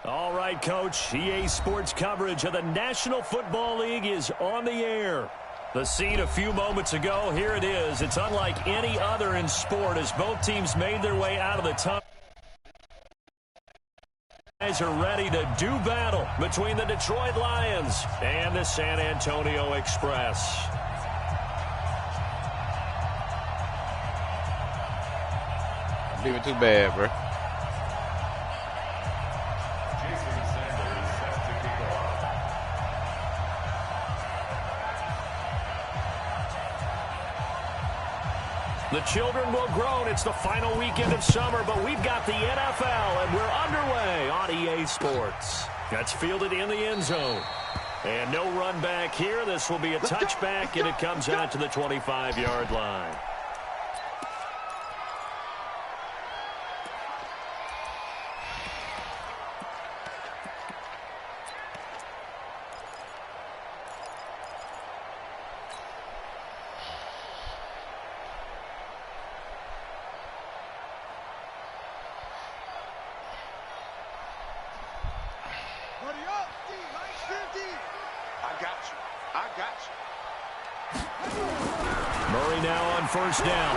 All right, Coach. EA Sports coverage of the National Football League is on the air. The scene a few moments ago, here it is. It's unlike any other in sport as both teams made their way out of the tunnel. Guys are ready to do battle between the Detroit Lions and the San Antonio Express. Leave it too bad, bro. The children will groan. It's the final weekend of summer, but we've got the NFL, and we're underway on EA Sports. That's fielded in the end zone. And no run back here. This will be a touchback, and it comes out to the 25-yard line. Murray now on first down.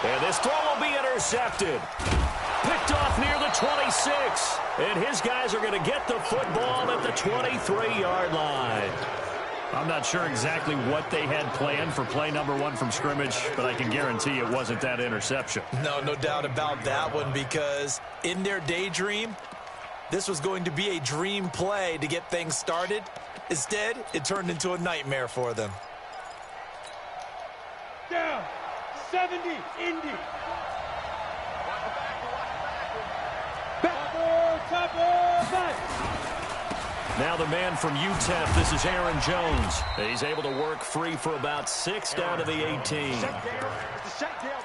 And this throw will be intercepted. Picked off near the 26. And his guys are going to get the football at the 23-yard line. I'm not sure exactly what they had planned for play number one from scrimmage, but I can guarantee it wasn't that interception. No doubt about that one, because in their daydream, this was going to be a dream play to get things started. Instead, it turned into a nightmare for them. Down, 70, Indy. Back. Now the man from UTEP, this is Aaron Jones. He's able to work free for about 6 down to the 18.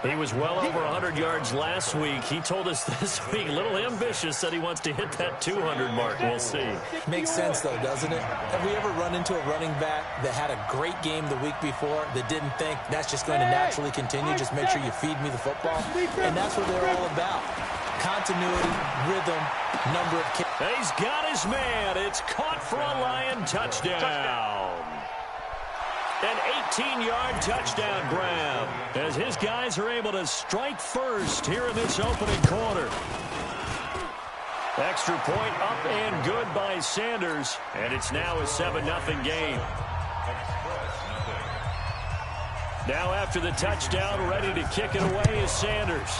He was well over 100 yards last week. He told us this week, a little ambitious, said he wants to hit that 200 mark. We'll see. Makes sense, though, doesn't it? Have we ever run into a running back that had a great game the week before that didn't think that's just going to naturally continue? Just make sure you feed me the football. And that's what they're all about. Continuity, rhythm, number of kicks. He's got his man. It's caught for a Lion touchdown. An 18-yard touchdown grab as his guys are able to strike first here in this opening quarter. Extra point up and good by Sanders, and it's now a 7-0 game. Now after the touchdown, ready to kick it away is Sanders.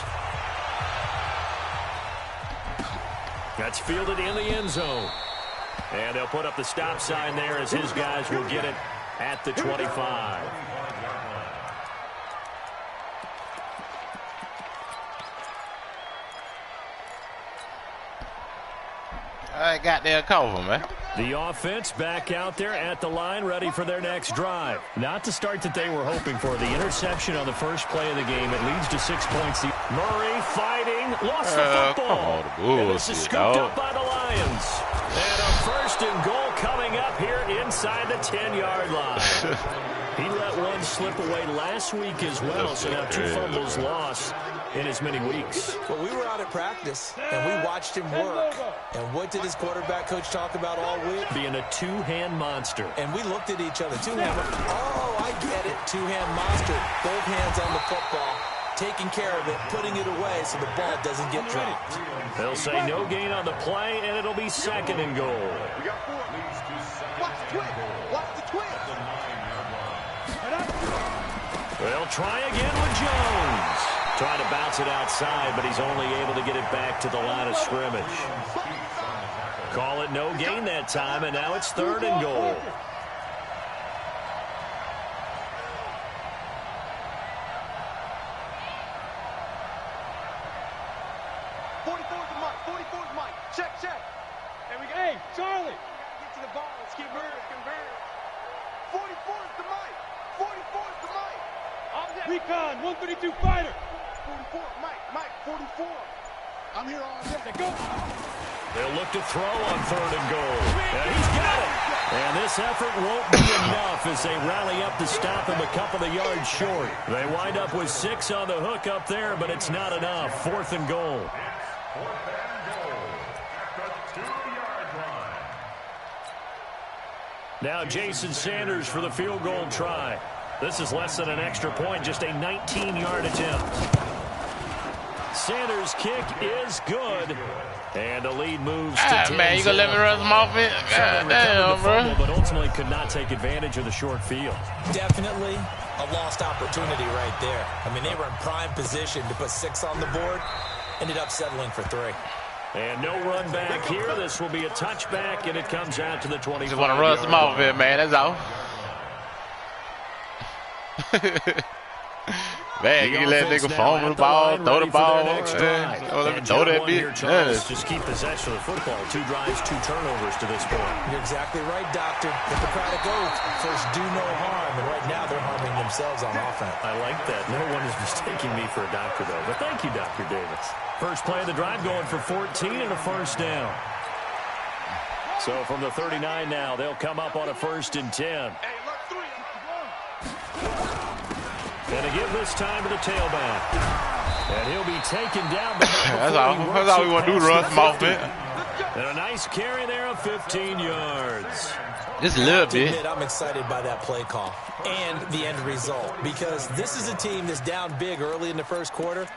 That's fielded in the end zone. And they'll put up the stop sign there as his guys will get it at the 25. I got there cover, man. The offense back out there at the line, ready for their next drive. Not the start that they were hoping for. The interception on the first play of the game. It leads to 6 points. Murray fighting, lost the football. And this is scooped up by the Lions. And a first and goal coming up here inside the 10-yard line. He let one slip away last week as well, so now 2 fumbles lost in as many weeks. Well, we were out at practice, and we watched him work. And what did his quarterback coach talk about all week? Being a two-hand monster. And we looked at each other. Two-hand. Oh, I get it. Two-hand monster. Both hands on the football, taking care of it, putting it away so the ball doesn't get dropped. They'll say no gain on the play, and it'll be 2nd and goal. We got 4. Watch the twin. Watch the twin. They'll try again with Jones. Trying to bounce it outside, but he's only able to get it back to the line of scrimmage. Call it no gain that time, and now it's 3rd and goal. Check. And we go, hey, Charlie. Get to the ball. Let's get moving. 44 is the mic. 44 is the mic. Recon, 132 fighter. 44, Mike, 44. I'm here all day. Go. They'll look to throw on 3rd and goal. And he's got it. And this effort won't be enough as they rally up to stop him a couple of yards short. They wind up with 6 on the hook up there, but it's not enough. 4th and goal. Now Jason Sanders for the field goal try. This is less than an extra point, just a 19-yard attempt. Sanders' kick is good. And the lead moves to 10. Man, you gonna let me run some offense? God damn, bro. But ultimately could not take advantage of the short field. Definitely a lost opportunity right there. I mean, they were in prime position to put 6 on the board. Ended up settling for 3. And no run back here. This will be a touchback, and it comes out to the 25. Just want to run some offense, man. That's all. Man, you let nigga fumble the ball, throw the ball. Let me throw that bitch. Just keep possession of the football. 2 drives, 2 turnovers to this point. You're exactly right, Doctor. Hippocratic oath. First, do no harm. And right now, they're harming themselves on offense. I like that. No one is mistaking me for a doctor, though. But thank you, Dr. Davis. First play of the drive going for 14 and a first down. So from the 39 now, they'll come up on a 1st and 10. And to give this time to the tailback. And he'll be taken down. That's all we want to do, run some offense. And a nice carry there of 15 yards. Just a little bit. I'm excited by that play call and the end result, because this is a team that's down big early in the first quarter,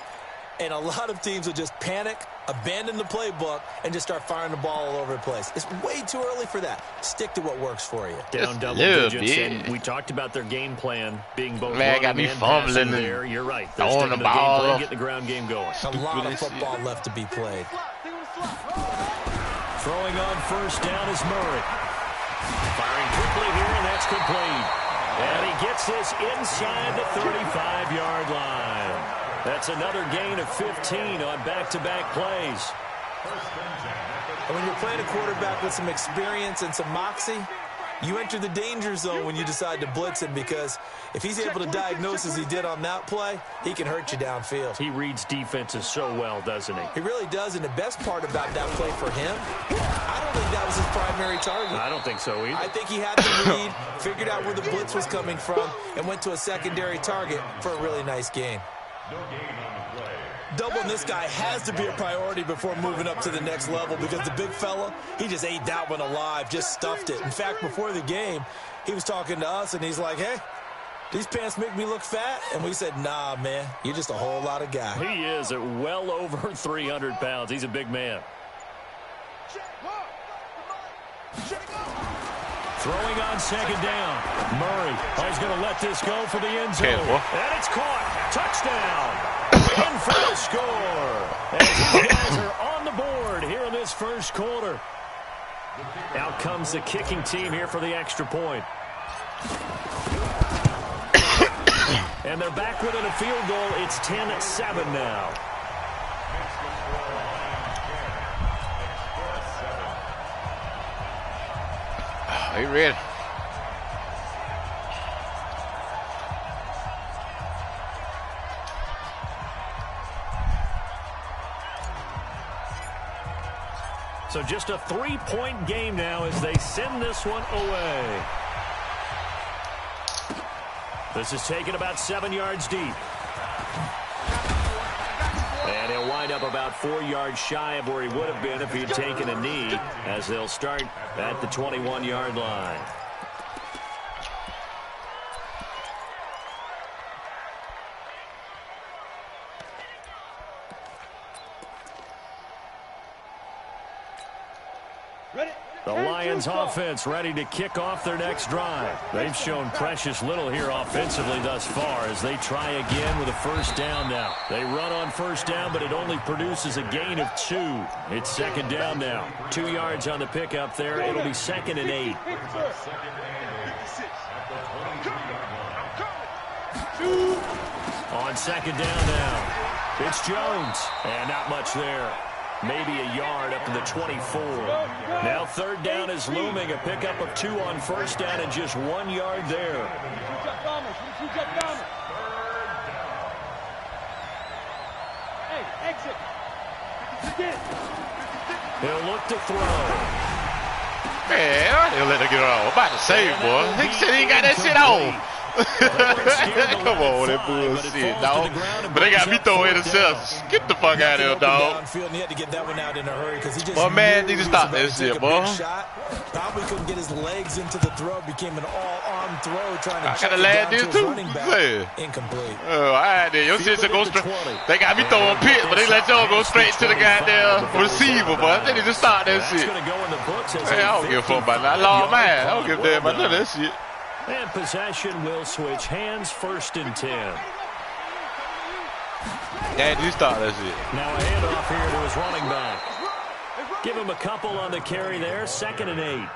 and a lot of teams will just panic, abandon the playbook, and just start firing the ball all over the place. It's way too early for that. Stick to what works for you. Down double digits, and we talked about their game plan being both man, got me fumbling there. You're right. Throwing the ball. Game plan, get the ground game going. A lot of football left to be played. Throwing on 1st down is Murray. Firing quickly here, and that's complete. And he gets this inside the 35-yard line. That's another gain of 15 on back-to-back plays. And when you're playing a quarterback with some experience and some moxie, you enter the danger zone when you decide to blitz him, because if he's able to diagnose as he did on that play, he can hurt you downfield. He reads defenses so well, doesn't he? He really does, and the best part about that play for him, I don't think that was his primary target. I don't think so either. I think he had the read, figured out where the blitz was coming from, and went to a secondary target for a really nice gain. Doubling this guy has to be a priority before moving up to the next level, because the big fella, he just ate that one alive, just stuffed it. In fact, before the game, he was talking to us, and he's like, hey, these pants make me look fat? And we said, nah, man, you're just a whole lot of guy. He is at well over 300 pounds. He's a big man. Throwing on 2nd down. Murray is going to let this go for the end zone. And it's caught. Touchdown. In for the score. And these guys are on the board here in this first quarter. Out comes the kicking team here for the extra point. And they're back within a field goal. It's 10-7 now. Are you ready? So just a 3-point game now as they send this one away. This is taken about 7 yards deep. And he'll wind up about 4 yards shy of where he would have been if he had taken a knee, as they'll start at the 21-yard line. The Lions offense ready to kick off their next drive. They've shown precious little here offensively thus far as they try again with a 1st down now. They run on 1st down, but it only produces a gain of 2. It's 2nd down now. 2 yards on the pickup there. It'll be 2nd and 8. On 2nd down now. It's Jones. And not much there. Maybe a yard up to the 24. Now 3rd down is looming. A pickup of 2 on 1st down and just 1 yard there. Hey, exit. He'll look to throw. Man, he'll let her get it on. I'm about to say, boy. He said he got that shit on. Come on, that bullshit, dog. But they got me throwing interceptions. Get the fuck out of here, dog. Downfield, and he had to get that one out in a hurry because he just. Well, man, need to stop that shit, boy. Probably couldn't get his legs into the throw. Became an all-arm throw trying to. I gotta land this too. Incomplete. Oh, I did. Your shit go straight. They got me throwing pits, but they let y'all go straight to the goddamn receiver, boy. They need to stop that shit. Hey, I don't give a fuck about that. Lord, man, I don't give a damn about none of that shit. And possession will switch hands, 1st and 10. Yeah, you start that shit. Now a handoff here to his running back. Give him a couple on the carry there, 2nd and 8.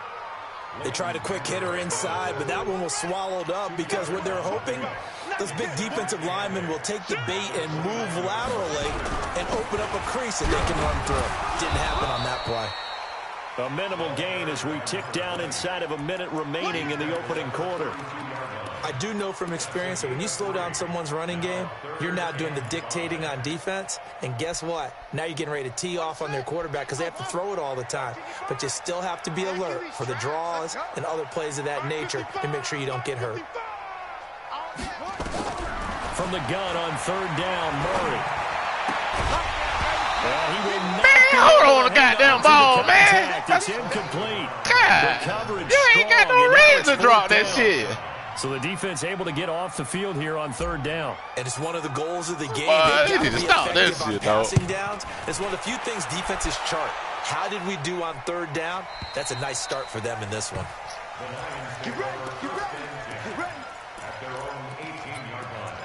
They tried a quick hitter inside, but that one was swallowed up because what they're hoping, those big defensive linemen will take the bait and move laterally and open up a crease that they can run through. Didn't happen on that play. A minimal gain as we tick down inside of a minute remaining in the opening quarter. I do know from experience that when you slow down someone's running game, you're now doing the dictating on defense. And guess what? Now you're getting ready to tee off on their quarterback because they have to throw it all the time. But you still have to be alert for the draws and other plays of that nature to make sure you don't get hurt. From the gun on 3rd down, Murray. Hold on the goddamn ball, man. It's incomplete. God, you ain't got no reason to drop that shit. So the defense able to get off the field here on 3rd down. And it's one of the goals of the game. They need to stop this shit, though. Passing downs. It's one of the few things defenses chart. How did we do on 3rd down? That's a nice start for them in this one. Get ready, get ready, get ready. At their own 18-yard line.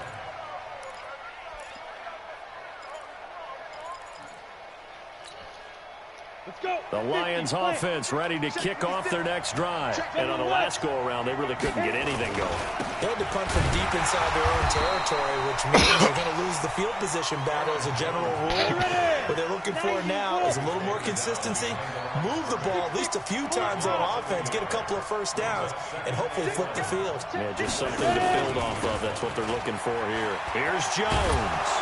Let's go. The Lions offense ready to kick off their next drive. And on the last go-around, they really couldn't get anything going. They had to punt from deep inside their own territory, which means they're going to lose the field position battle as a general rule. What they're looking for now is a little more consistency, move the ball at least a few times on offense, get a couple of first downs, and hopefully flip the field. Yeah, just something to build off of. That's what they're looking for here. Here's Jones.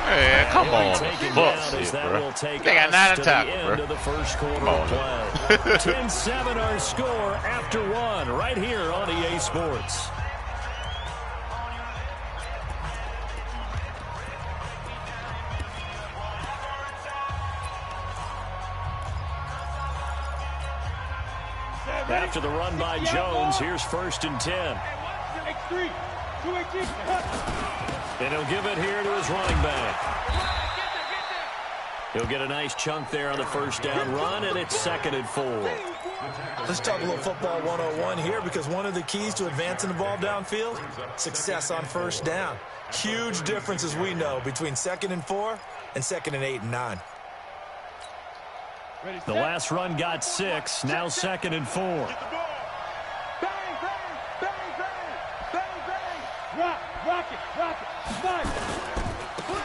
Hey, come on. Bullshit, bro. They got 9 attacks, bro. The first quarter of play. 10-7 our score after 1 right here on EA Sports. After the run by Jones, here's 1st and 10. X3, 218. And he'll give it here to his running back. He'll get a nice chunk there on the first down run, and it's 2nd and 4. Let's talk a little football 101 here, because one of the keys to advancing the ball downfield, success on first down. Huge difference, as we know, between 2nd and 4 and 2nd and 8 and 9. The last run got 6, now 2nd and 4. Bang, bang, bang, bang, bang, bang. Rock it.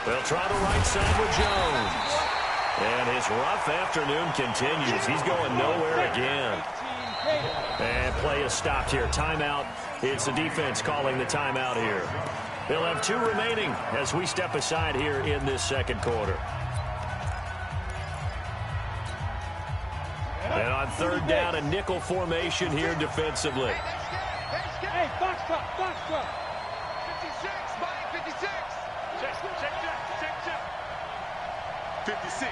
They'll try the right side with Jones. And his rough afternoon continues. He's going nowhere again. And play is stopped here. Timeout. It's the defense calling the timeout here. They'll have 2 remaining as we step aside here in this 2nd quarter. And on 3rd down, a nickel formation here defensively. Hey, box top. 56, Mike, 56. Check. 56.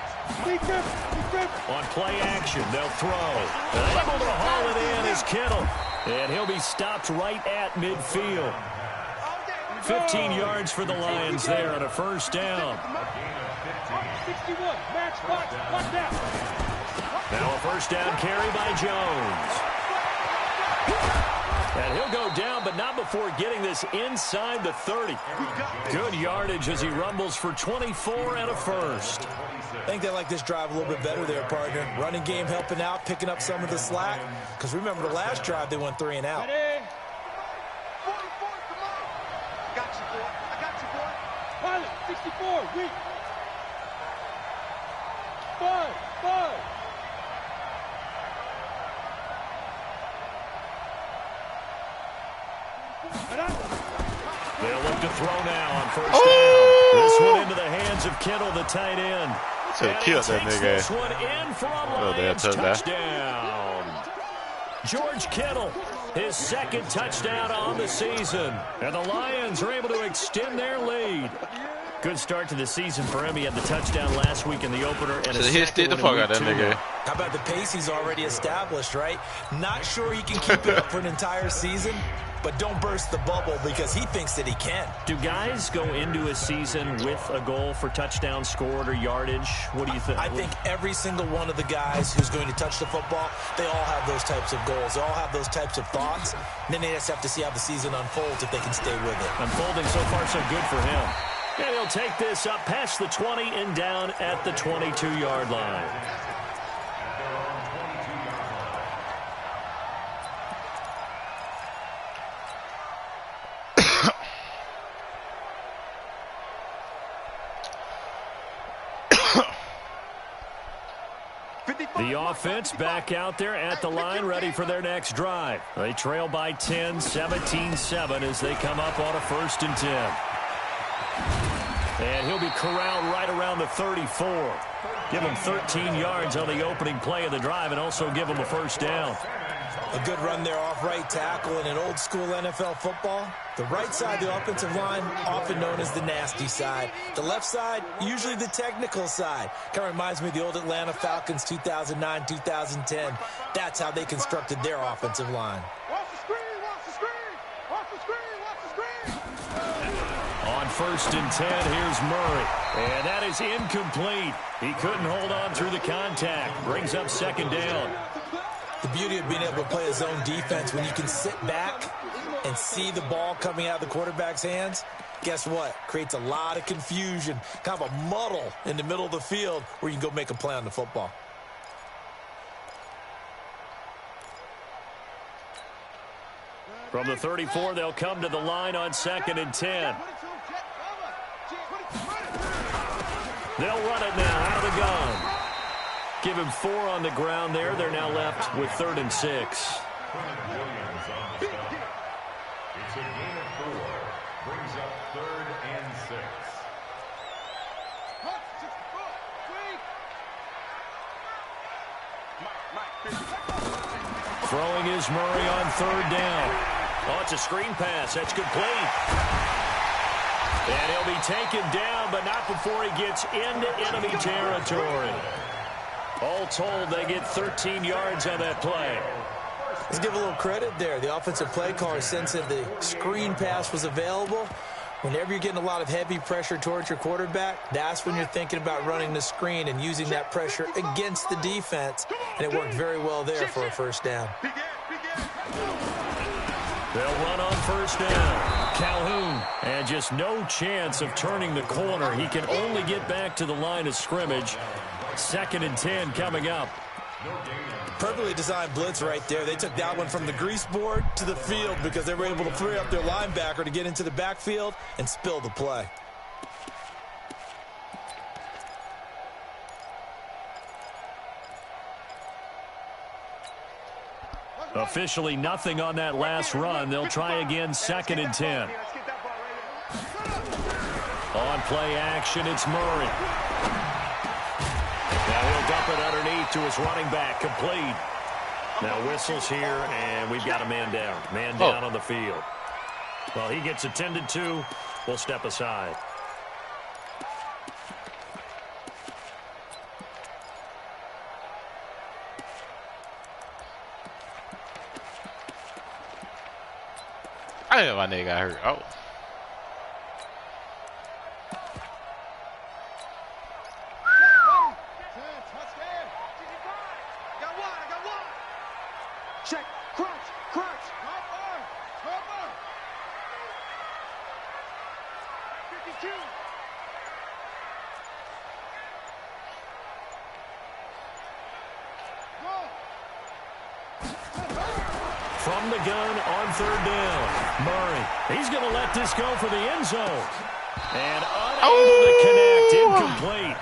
On play action, they'll throw. And able to haul it in is Kittle. And he'll be stopped right at midfield. 15 yards for the Lions there on a first down. 61, match box, watch out. Now a first down carry by Jones. And he'll go down, but not before getting this inside the 30. Good yardage as he rumbles for 24 and a first. I think they like this drive a little bit better there, partner. Running game helping out, picking up some of the slack. Because remember the last drive, they went 3 and out. Ready? 44, come on. I got you, boy. Pilot, 64, weak. 5. They'll look to throw now on first down. This one into the hands of Kittle, the tight end. Should have killed that nigga. This one in for a Lions touchdown. George Kittle, his 2nd touchdown on the season. And the Lions are able to extend their lead. Good start to the season for him. He had the touchdown last week in the opener. And so he hit the fuck out of that nigga. How about the pace he's already established, right? Not sure he can keep it up for an entire season, but don't burst the bubble because he thinks that he can. Do guys go into a season with a goal for touchdown scored or yardage? What do you think? I think every single one of the guys who's going to touch the football, they all have those types of goals. They all have those types of thoughts. And then they just have to see how the season unfolds if they can stay with it. Unfolding so far so good for him. And he'll take this up past the 20 and down at the 22-yard line. The offense back out there at the line, ready for their next drive. They trail by 10, 17-7 as they come up on a 1st and 10. And he'll be corralled right around the 34. Give him 13 yards on the opening play of the drive and also give him a 1st down. A good run there off right tackle in an old-school NFL football. The right side of the offensive line, often known as the nasty side. The left side, usually the technical side. Kind of reminds me of the old Atlanta Falcons 2009, 2010. That's how they constructed their offensive line. Watch the screen, watch the screen, watch the screen, watch the screen. On 1st and 10, here's Murray. And that is incomplete. He couldn't hold on through the contact. Brings up 2nd down. The beauty of being able to play a zone defense when you can sit back and see the ball coming out of the quarterback's hands, guess what? Creates a lot of confusion, kind of a muddle in the middle of the field where you can go make a play on the football. From the 34, they'll come to the line on 2nd and 10. They'll run it now out of the gun. Give him 4 on the ground there. They're now left with 3rd and 6. It's a gain of 4. Brings up 3rd and 6. Throwing is Murray on 3rd down. Oh, it's a screen pass. That's complete. And he'll be taken down, but not before he gets into enemy territory. All told, they get 13 yards on that play. Let's give a little credit there. The offensive play caller sensed that the screen pass was available. Whenever you're getting a lot of heavy pressure towards your quarterback, that's when you're thinking about running the screen and using that pressure against the defense. And it worked very well there for a 1st down. They'll run on 1st down. Calhoun, and just no chance of turning the corner. He can only get back to the line of scrimmage. 2nd and 10 coming up. Perfectly designed blitz right there. They took that one from the grease board to the field because they were able to free up their linebacker to get into the backfield and spill the play. Officially nothing on that last run. They'll try again 2nd and 10. On play action, it's Murray. Now he'll dump it underneath to his running back, complete. Now whistles here, and we've got a man down. Man down on the field. Well, he gets attended to. We'll step aside. I didn't know my nigga got hurt. Oh. Check, crunch, crunch. Cover. 52. From the gun on 3rd down. Murray, he's going to let this go for the end zone. And unable to connect, incomplete.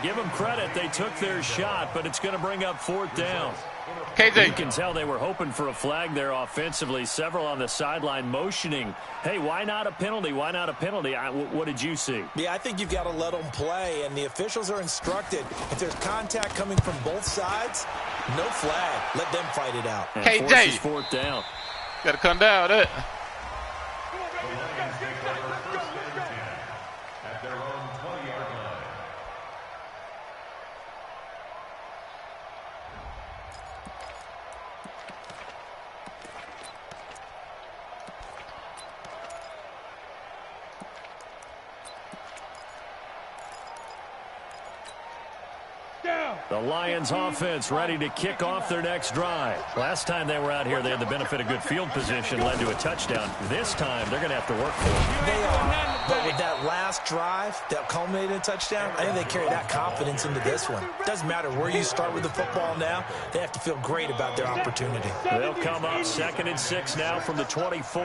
Give them credit. They took their shot, but it's going to bring up 4th down. KJ. You can tell they were hoping for a flag there offensively. Several on the sideline motioning, hey, why not a penalty? Why not a penalty? What did you see? Yeah, I think you've got to let them play, and the officials are instructed. If there's contact coming from both sides, no flag. Let them fight it out. And KJ. 4th down. Got to come down with it. The Lions declare 1st and 10 at their The Lions offense ready to kick off their next drive. Last time they were out here, they had the benefit of good field position, led to a touchdown. This time, they're going to have to work for it. They are, but with that last drive that culminated in a touchdown, I think they carry that confidence into this one. Doesn't matter where you start with the football now, they have to feel great about their opportunity. They'll come up 2nd and 6 now from the 24.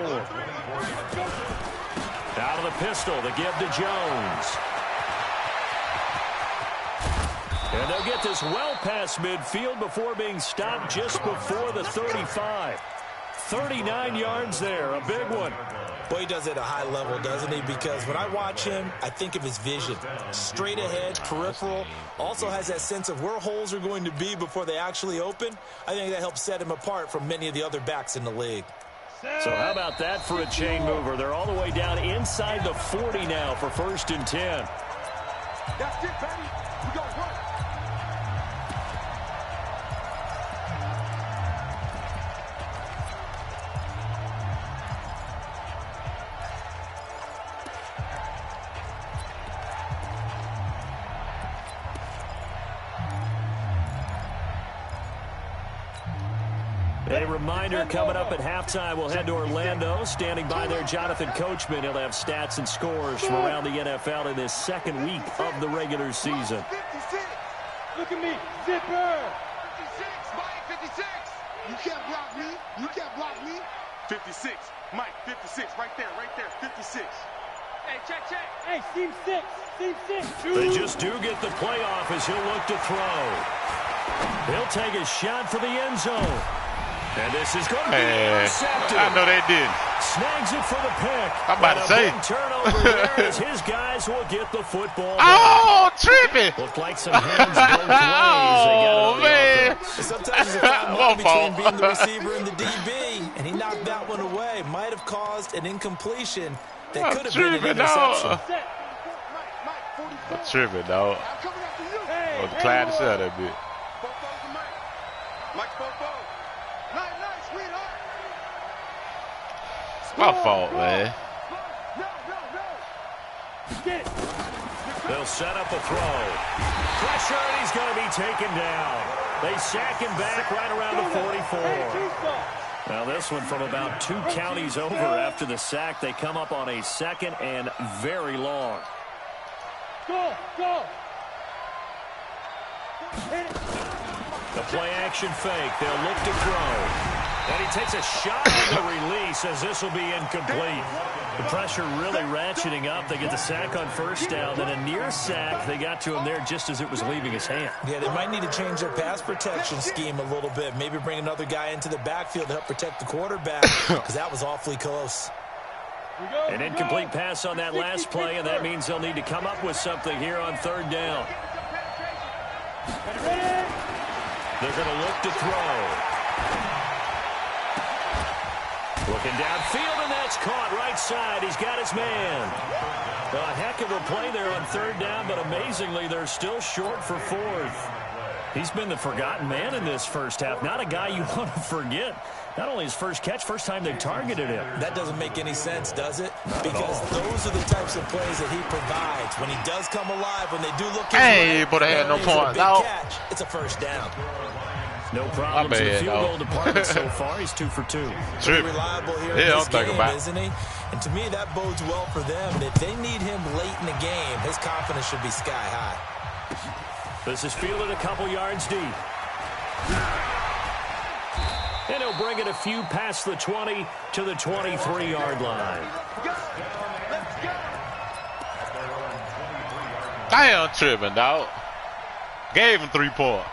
Out of the pistol, the give to Jones. And they'll get this well past midfield before being stopped just before the 35. 39 yards there, a big one. Boy, he does it at a high level, doesn't he? Because when I watch him, I think of his vision. Straight ahead, peripheral. Also has that sense of where holes are going to be before they actually open. I think that helps set him apart from many of the other backs in the league. So how about that for a chain mover? They're all the way down inside the 40 now for 1st and 10. That's it, baby. We go run. A reminder coming up at halftime. We'll head to Orlando. Standing by there, Jonathan Coachman. He'll have stats and scores from around the NFL in this 2nd week of the regular season. 56. Look at me. Zipper. 56. Mike, 56. You can't block me. You can't block me. 56. Mike, 56. Right there. 56. Hey, check. Hey, team 6. Team 6. They just do get the playoff as he'll look to throw. He'll take a shot for the end zone. And this is going to be intercepted. I know they did. Snags it for the pick. I'm about to say. Turnover there as his guys will get the football back. Oh, tripping. Looked like some hands both ways. Oh, man. Sometimes there's a fine line between being the receiver and the DB, and he knocked that one away. Might have caused an incompletion that could have been an interception. I'm tripping, dog. I was glad to sell that bit. My fault, man. They'll set up a throw. Pressure, and he's going to be taken down. They sack him back right around the 44. Now this one from about 2 counties over after the sack. They come up on a 2nd and very long. Go. The play action fake. They'll look to throw. And he takes a shot on the release as this will be incomplete. The pressure really ratcheting up. They get the sack on 1st down. Then a near sack. They got to him there just as it was leaving his hand. Yeah, they might need to change their pass protection scheme a little bit. Maybe bring another guy into the backfield to help protect the quarterback because that was awfully close. An incomplete pass on that last play, and that means they'll need to come up with something here on 3rd down. They're going to look to throw. Looking downfield, and that's caught right side. He's got his man. A heck of a play there on 3rd down, but amazingly, they're still short for 4th. He's been the forgotten man in this first half. Not a guy you want to forget. Not only his first catch, first time they targeted him. That doesn't make any sense, does it? Because those are the types of plays that he provides. When he does come alive, when they do look hey, but I had no point. No. Catch, it's a 1st down. No problems in the field goal department so far. He's 2 for 2. Pretty reliable here in this game, isn't he? And to me, that bodes well for them. If they need him late in the game, his confidence should be sky high. This is fielded a couple yards deep. And he'll bring it a few past the 20 to the 23-yard line. Damn, tripping, dog. Gave him 3 points.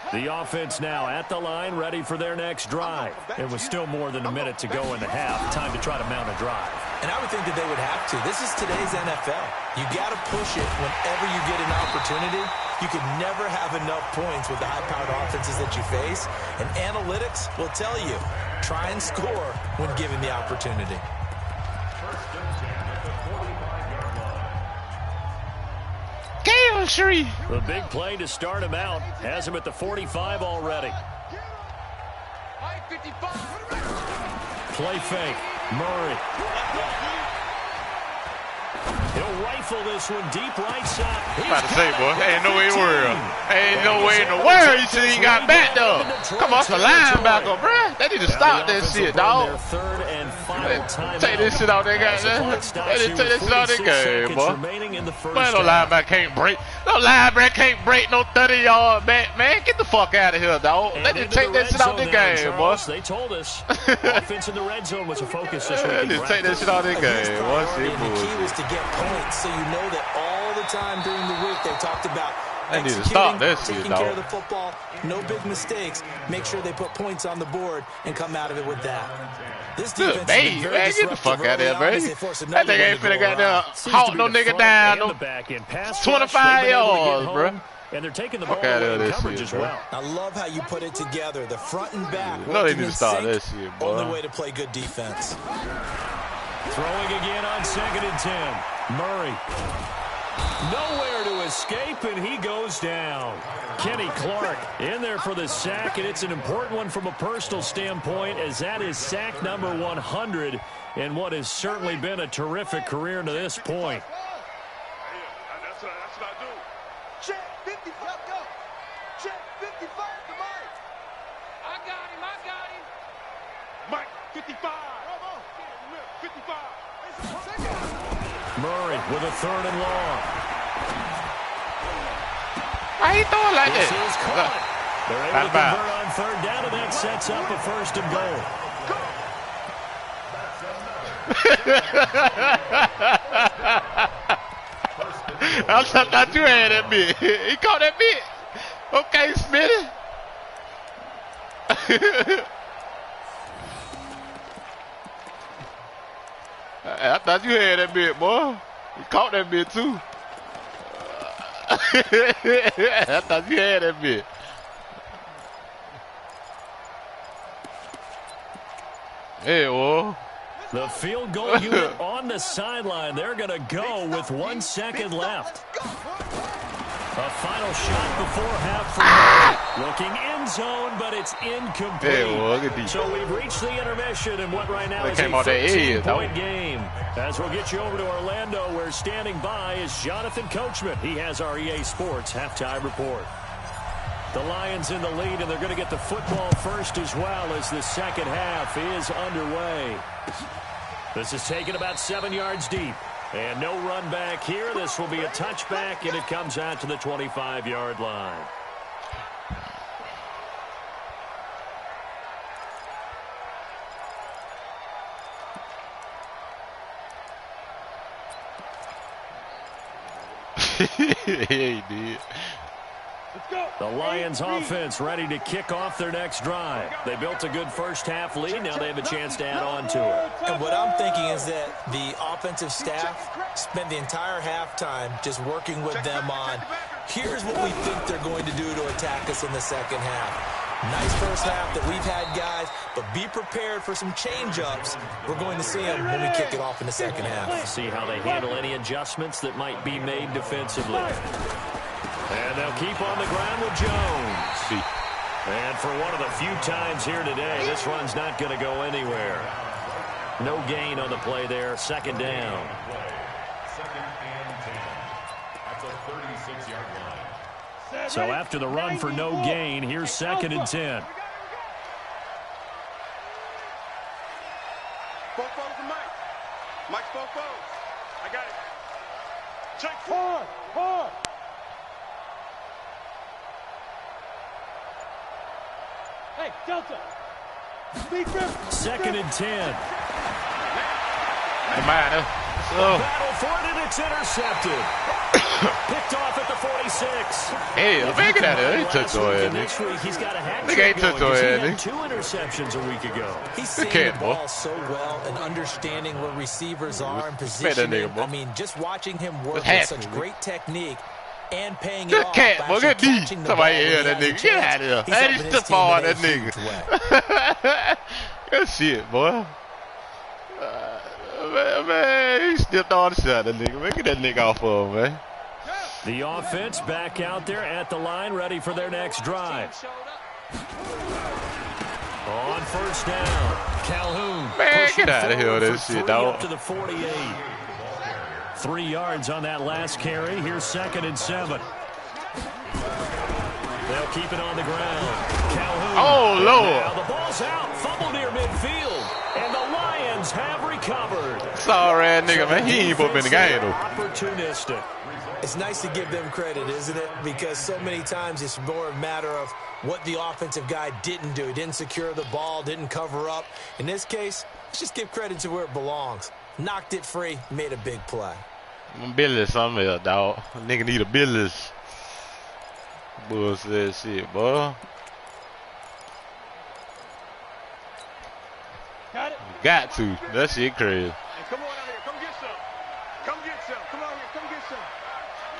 The offense now at the line, ready for their next drive. It was still more than a minute to go in the half. Time to try to mount a drive. And I would think that they would have to. This is today's NFL. You got to push it whenever you get an opportunity. You can never have enough points with the high-powered offenses that you face. And analytics will tell you, try and score when given the opportunity. The big play to start him out has him at the 45 already. Play fake. Murray. He'll rifle this one deep right side. About to say, boy, ain't no way in the world. Ain't no way in the world you see he got back though. Come on, it's the linebacker, bro. They need to stop that shit, dog. Third and final time. Take this shit out there, guys. They need to take this shit out of their game, boy. Man, no linebacker can't break. No linebacker can't break no 30-yard back, man. Get the fuck out of here, dog. They need to take that shit out of their game, boy. They told us offense in the red zone was a focus this week. They need to take that shit out of their game. The key was to get points, so you know that all the time during the week they talked about they need to stop that shit, taking care of the football, no big mistakes, make sure they put points on the board and come out of it with that. This defense man, get the fuck out of here, bro. That nigga ain't finna got there hawk no nigga down no 25 yards, bro. And they're taking the ball away in coverage as well. I love how you put it together, the front and back. No, they need to stop that shit, boy. Only way to play good defense. Throwing again on 2nd and 10. Murray. Nowhere to escape, and he goes down. Kenny Clark in there for the sack, and it's an important one from a personal standpoint, as that is sack number 100 in what has certainly been a terrific career to this point. That's what I do. Check 55, go. Check 55 to Mike. I got him. Mike, 55. 55. Murray with a 3rd and long. Why he throwing like This that? is caught. They're able to convert on 3rd down, and that sets up a 1st and goal. I thought you had that bit. He caught that bit. Okay, Smitty. I thought you had that bit, boy. You caught that bit too. I thought you had that bit. Hey, boy. The field goal unit on the sideline. They're going to go with 1 second left. A final shot before half for Murray. Looking end zone, but it's incomplete. Hey, well, look at so we've reached the intermission in what right now is came a out 13-point game. As we'll get you over to Orlando, where standing by is Jonathan Coachman. He has our EA Sports halftime report. The Lions in the lead, and they're going to get the football first as well as the second half is underway. This is taken about 7 yards deep. And no run back here. This will be a touchback, and it comes out to the 25-yard line. He did. The Lions offense ready to kick off their next drive. They built a good first half lead. Now they have a chance to add on to it. And what I'm thinking is that the offensive staff spent the entire halftime just working with them on, here's what we think they're going to do to attack us in the second half. Nice first half that we've had, guys, but be prepared for some change-ups. We're going to see them when we kick it off in the second half. See how they handle any adjustments that might be made defensively. And they'll keep on the ground with Jones. And for one of the few times here today, this run's not going to go anywhere. No gain on the play there. 2nd down. 2nd and 10 at the 36-yard line. So after the run for no gain, here's 2nd and 10. Fofos to Mike. Mike Fofos. I got it. Check 4. Hey, Delta. 2nd and 10. Battle for it, and it's intercepted. Picked off at the 46. Hey, I'm making that. He took the way. Next week, he's got a hat trick He took the way. He had 2 interceptions a week ago. He's seeing the ball so well and understanding where receivers are and positioning. I mean, just watching him work with such great technique and paying it off. Look at D. Somebody hear that nigga. Get out of here. And he's stiff on that nigga. Good shit, boy. Man, he stiffed on the shot, that nigga. Man, get that nigga off of him, man. The offense back out there at the line, ready for their next drive. On 1st down, Calhoun. Man, get out of here with this shit, dog. Up to the 48. 3 yards on that last carry. Here's 2nd and 7. They'll keep it on the ground. Calhoun. Oh, Lord. Now the ball's out. Fumble near midfield. And the Lions have recovered. Sorry, nigga, man. He ain't supposed to be in the game, though. Opportunistic. It's nice to give them credit, isn't it? Because so many times it's more a matter of what the offensive guy didn't do. He didn't secure the ball, didn't cover up. In this case, let's just give credit to where it belongs. Knocked it free, made a big play. Business something else, dog. Nigga need a business. Bullshit shit, boy. Got it. Got to. That shit crazy. Hey, come on out here. Come get some. Come get some. Come out here. Come get some.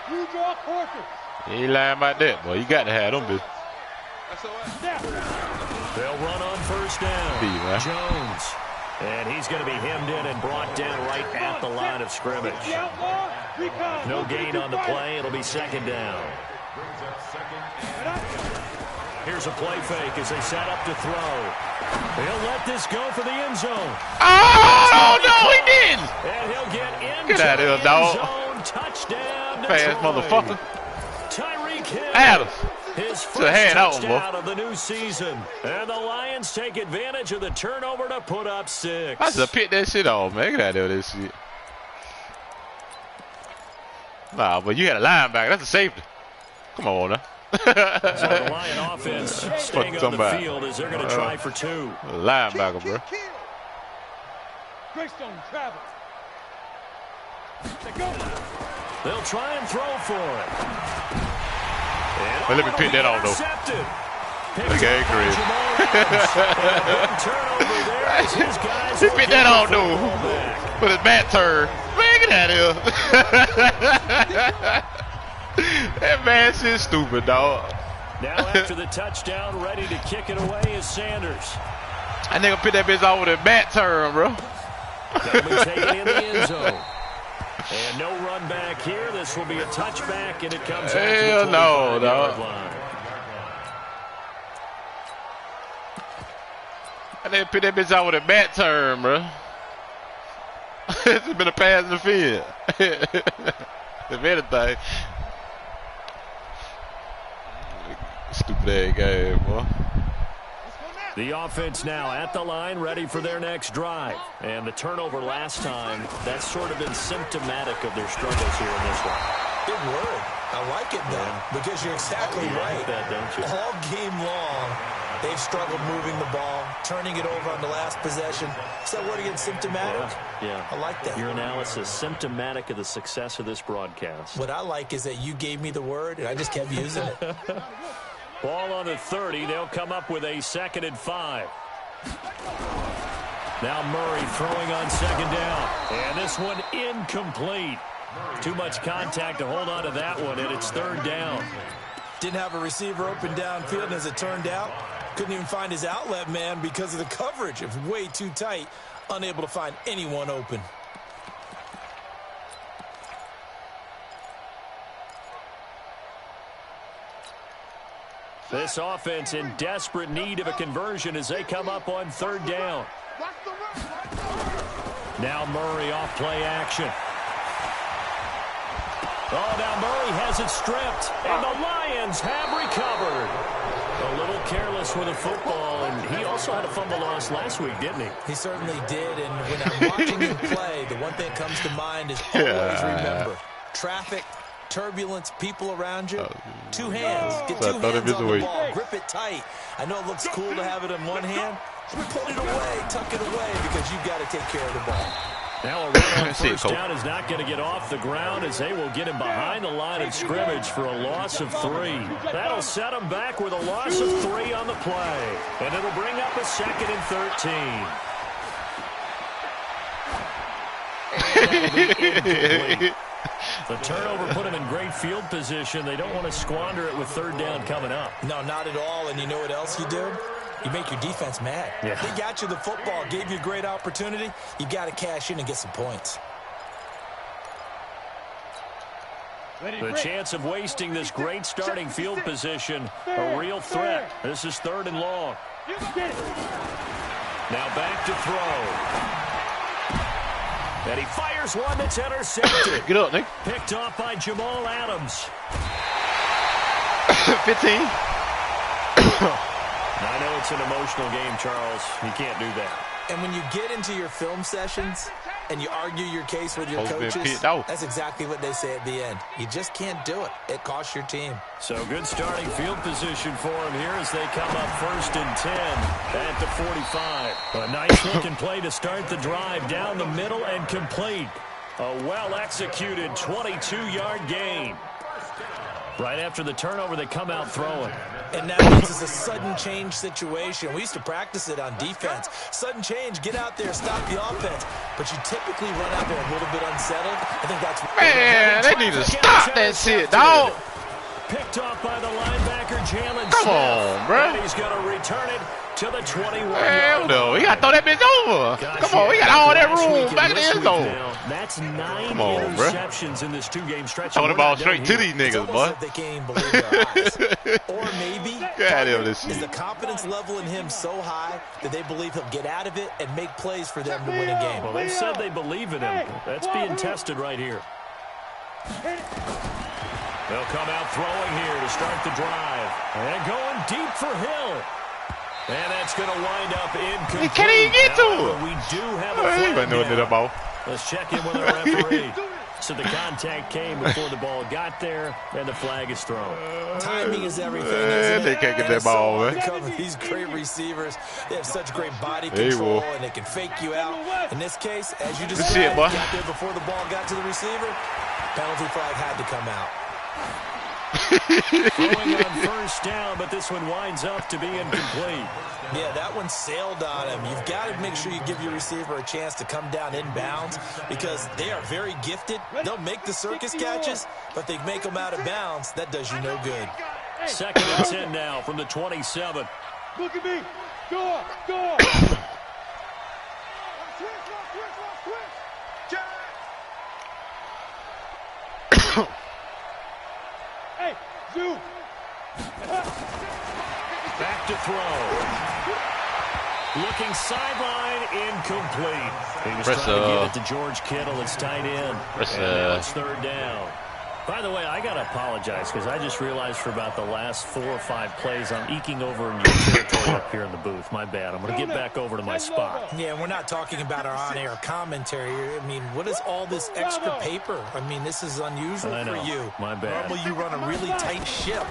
You draw quarters. You ain't lying about that, boy. You got to have them bitches. That's all right. Snap. They'll run on 1st down. Be, man. Jones. And he's going to be hemmed in and brought down right at the line of scrimmage. The outlaw. Recon. No gain on the play. It'll be 2nd down. Here's a play fake as they set up to throw. He'll let this go for the end zone. Oh, no, he didn't. And he'll get into Get out of here, the dog. end zone. Touchdown, Fast Detroit. motherfucker. Tyreek Hill. Adams. His To first hand out, touchdown of the new season. And the Lions take advantage of the turnover to put up 6. I just picked that shit off, man. Get out of there with this shit. Nah, but you had a linebacker. That's a safety. Come on, now. So the Lion offense staying on the field as they're going to try for 2. Linebacker, bro. Greystone travel. They go. They'll try and throw for it. Well, let me pick that off, though. Okay, great. Turnover there as his guys He picked that off, though. With his bat turn. Man, get out of here. That man shit stupid, dog. Now after the touchdown, ready to kick it away is Sanders. That nigga picked that bitch off with a bat turn, bro. They'll be taken in the end zone. And no run back here. This will be a touchback, and it comes out to the 25-yard line. And they picked that bitch out with a bat turn, bro. It's been a pass in the field. If anything. Stupid ass game, boy. The offense now at the line, ready for their next drive. And the turnover last time, that's sort of been symptomatic of their struggles here in this one. Good word. I like it, though, because you're exactly right. Like that, don't you? All game long, they've struggled moving the ball, turning it over on the last possession. Is that word again, symptomatic? Yeah. I like that. Your analysis, symptomatic of the success of this broadcast. What I like is that you gave me the word, and I just kept using it. Ball on the 30. They'll come up with a 2nd and 5. Now Murray throwing on 2nd down. And this one incomplete. Too much contact to hold on to that one, and it's 3rd down. Didn't have a receiver open downfield, and as it turned out, couldn't even find his outlet man because of the coverage. It was way too tight, unable to find anyone open. This offense in desperate need of a conversion as they come up on 3rd down. Now Murray off play action. Oh, now Murray has it stripped, and the Lions have recovered. A little careless with the football, and he also had a fumble loss last week, didn't he? He certainly did, and when I'm watching him play, the one thing that comes to mind is always remember, traffic, turbulence, people around you, 2 hands. Get 2 hands on the ball. Grip it tight. I know it looks cool to have it in one hand. Put it away, tuck it away, because you've got to take care of the ball. Now a run on 1st down is not going to get off the ground as they will get him behind the line of scrimmage for a loss of 3. That'll set him back with a loss of 3 on the play. And it'll bring up a 2nd and 13. The turnover put him in great field position. They don't want to squander it with 3rd down coming up. No, not at all. And you know what else you do? You make your defense mad. Yeah. They got you the football, gave you a great opportunity. You got to cash in and get some points. The chance of wasting this great starting field position, a real threat. This is 3rd and long. Now back to throw. And he fires one that's intercepted. Get up, Nick. Picked off by Jamal Adams. 15. I know it's an emotional game, Charles. You can't do that. And when you get into your film sessions and you argue your case with your coaches, that's exactly what they say at the end. You just can't do it. It costs your team. So good starting field position for him here as they come up 1st and 10 at the 45. A nice-looking play to start the drive down the middle and complete. A well-executed 22-yard gain. Right after the turnover, they come out throwing. And now this is a sudden change situation. We used to practice it on defense. Sudden change, get out there, stop the offense. But you typically run out there a little bit unsettled. I think that's... Man, they need to stop that shit, dog. Picked off by the linebacker, Jalen Smith. Come on, bro. And he's going to return it to the 21. Hell no. He got to throw that bitch over. Come on, we got all that room back in the end zone. That's 9 interceptions in this 2-game stretch. Throwing the ball straight to these niggas, boy. They can't even believe their eyes. Or maybe is the confidence level in him so high that they believe he'll get out of it and make plays for them to win a game. Well, they said they believe in him. That's being tested right here. They'll come out throwing here to start the drive. And going deep for Hill. And that's going to wind up incomplete. Can he get to it? We do have a flag down. Let's check in with our referee. So the contact came before the ball got there, and the flag is thrown. Timing is everything, isn't it? They can't get that ball, man. Cover these great receivers. They have such great body control, and they can fake you out. In this case, as you just said, got there before the ball got to the receiver, penalty flag had to come out. Throwing on 1st down, but this one winds up to be incomplete. Yeah, that one sailed on him. You've got to make sure you give your receiver a chance to come down inbounds because they are very gifted. They'll make the circus catches, but they make them out of bounds. That does you no good. 2nd and 10 now from the 27. Look at me. Go. Hey, Zoo. Back to throw. Looking sideline, incomplete. He was trying to give it to George Kittle. It's tight end. And now it's 3rd down. By the way, I got to apologize because I just realized for about the last 4 or 5 plays, I'm eking over in your territory up here in the booth. My bad. I'm going to get back over to my spot. Yeah, we're not talking about our on-air commentary. I mean, what is all this extra paper? I mean, this is unusual for you. My bad. Normally, you run a really tight ship.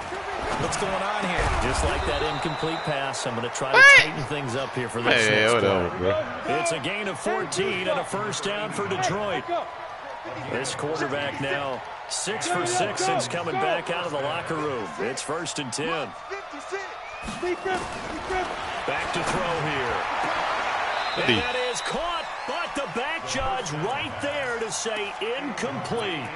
What's going on here? Just like that incomplete pass, I'm going to try to tighten things up here for this next play. It's a gain of 14 and a 1st down for Detroit. This quarterback now 6 for 6 since coming back out of the locker room. It's 1st and 10. Back to throw here. And that is caught, but the back judge right there to say incomplete.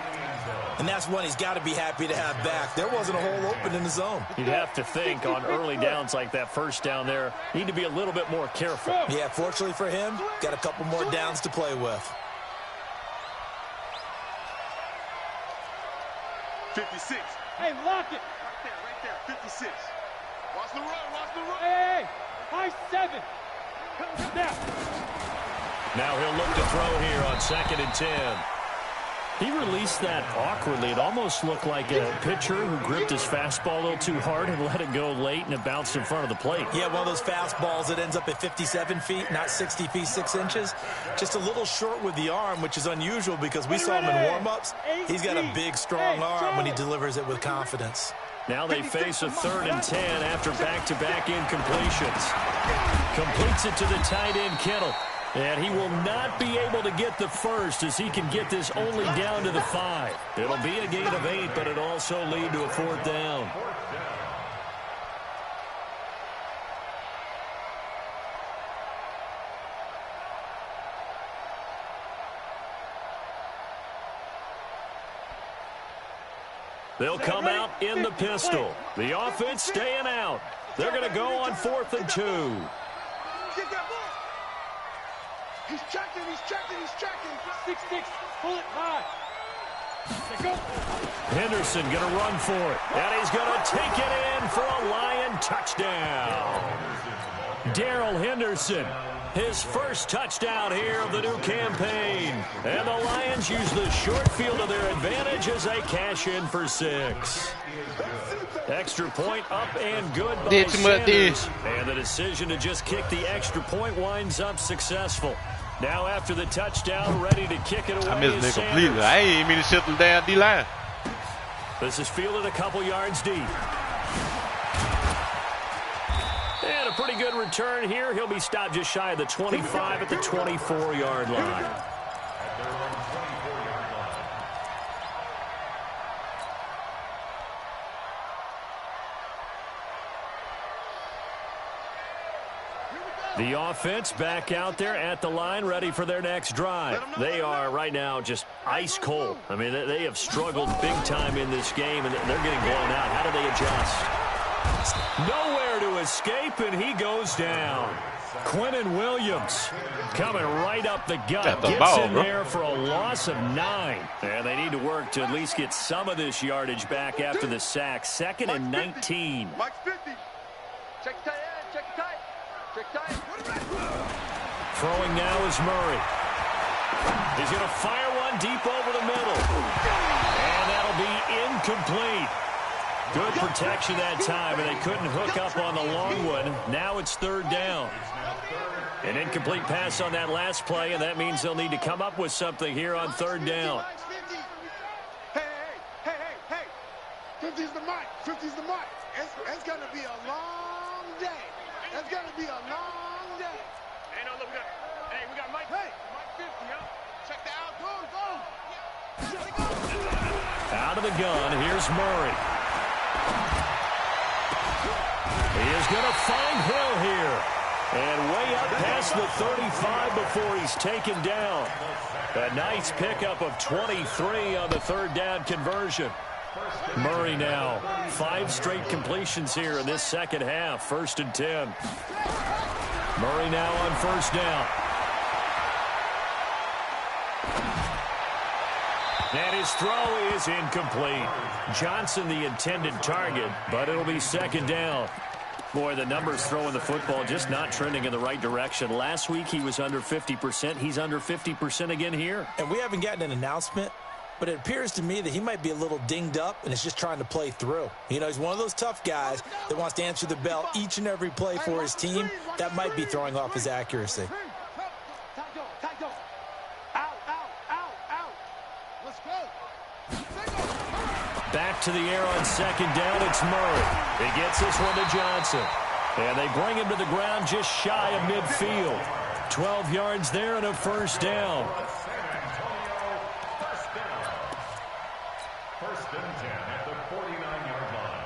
And that's one he's got to be happy to have back. There wasn't a hole open in the zone. You'd have to think on early downs like that 1st down there, need to be a little bit more careful. Yeah, fortunately for him, got a couple more downs to play with. 56. Hey, lock it. Right there. 56. Watch the run. Hey. High 7. Now he'll look to throw here on 2nd and 10. He released that awkwardly. It almost looked like a pitcher who gripped his fastball a little too hard and let it go late, and it bounced in front of the plate. Yeah, one of those fastballs that ends up at 57 feet, not 60 feet, 6 inches. Just a little short with the arm, which is unusual because we saw him in warm-ups. He's got a big, strong arm when he delivers it with confidence. Now they face a 3rd and 10 after back-to-back incompletions. Completes it to the tight end, Kittle. And he will not be able to get the 1st as he can get this only down to the 5. It'll be a gain of 8, but it'll also lead to a 4th down. They'll come out in the pistol. The offense staying out. They're going to go on 4th and 2. Get that ball. He's checking. 6-6. Pull it high. Go. Henderson going to run for it. And he's going to take it in for a Lion touchdown. Darrell Henderson His first touchdown here of the new campaign. And the Lions use the short field to their advantage as they cash in for 6. Extra point up and good by Sanders. And the decision to just kick the extra point winds up successful. Now after the touchdown, ready to kick it away. I missed it completely. I ain't mean to sit them down D-line. This is fielded a couple yards deep. And a pretty good return here. He'll be stopped just shy of the 25 at the 24-yard line. The offense back out there at the line, ready for their next drive. They are right now just ice cold. I mean, they have struggled big time in this game, and they're getting blown out. How do they adjust? Nowhere to escape, and he goes down. Quinnen Williams coming right up the gut. Gets in there for a loss of 9. And they need to work to at least get some of this yardage back after the sack. 2nd and 19. Mike's 50. Check tight end. Check tight. Check tight. Throwing now is Murray. He's going to fire one deep over the middle. And that'll be incomplete. Good protection that time, and they couldn't hook up on the long one. Now it's 3rd down. An incomplete pass on that last play, and that means they'll need to come up with something here on 3rd down. Hey. 50's the mic. 50's the mic. It's going to be a long day. It's going to be a long day. Hey, no, look, we got Mike. Hey. Mike 50, huh? Check the out. Go. Out of the gun, here's Murray. He is going to find Hill here. And way up past the 35 before he's taken down. A nice pickup of 23 on the 3rd down conversion. Murray now 5 straight completions here in this second half. 1st and 10. Murray now on 1st down. And his throw is incomplete. Johnson the intended target, but it'll be 2nd down. Boy, the numbers throwing the football just not trending in the right direction. Last week he was under 50%. He's under 50% again here. And we haven't gotten an announcement, but it appears to me that he might be a little dinged up and is just trying to play through. You know, he's one of those tough guys that wants to answer the bell each and every play for his team. That might be throwing off his accuracy. Back to the air on 2nd down. It's Murray. He gets this one to Johnson. And they bring him to the ground just shy of midfield. 12 yards there and a 1st down. First and 10 at the 49-yard line.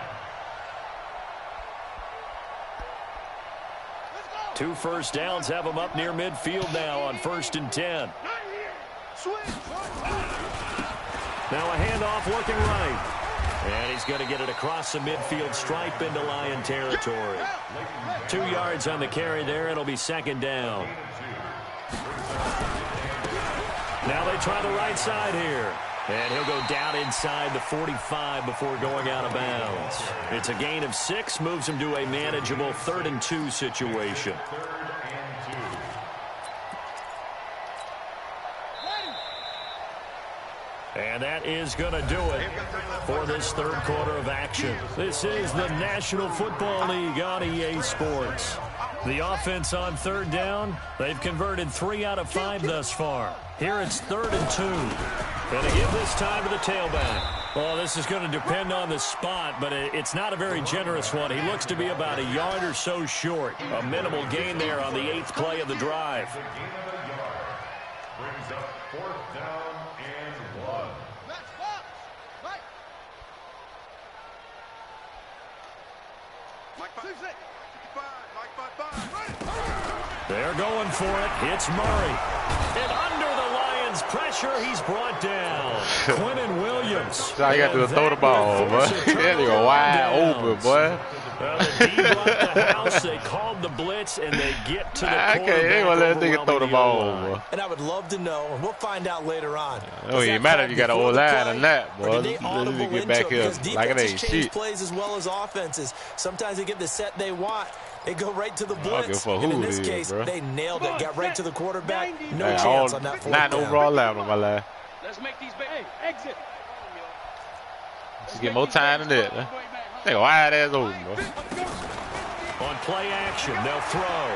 2 1st downs have him up near midfield now on 1st and 10. Now a handoff looking right. And he's going to get it across the midfield stripe into Lion territory. 2 yards on the carry there. It'll be 2nd down. Now they try the right side here. And he'll go down inside the 45 before going out of bounds. It's a gain of 6, moves him to a manageable 3rd and 2 situation. And that is going to do it for this 3rd quarter of action. This is the National Football League on EA Sports. The offense on 3rd down, they've converted 3 out of 5 thus far. Here it's 3rd and 2. Going to give this time to the tailback. Well, this is going to depend on the spot, but it's not a very generous one. He looks to be about a yard or so short. A minimal gain there on the 8th play of the drive. Brings up 4th down and 1. They're going for it. It's Murray. And under the Lions' pressure, he's brought down. Quinnen Williams. So I got to throw the ball, boy. That nigga wide open, boy. Well, the D left the house. They called the blitz, and they get to the quarterback. They want to let that nigga throw the ball, boy. And I would love to know, and we'll find out later on. It don't even matter if you got an old line or not, boy. They audible get back into here because like it ain't defenses change shit. plays as well as offenses. Sometimes they get the set they want, They go right to the blitz. And in this case, they nailed it. Got right to the quarterback. No chance on that 4th down. 9 overall left on my last. Let's make these exit. Let's get more time than that. They go wide ass open, bro. On play action, they'll throw.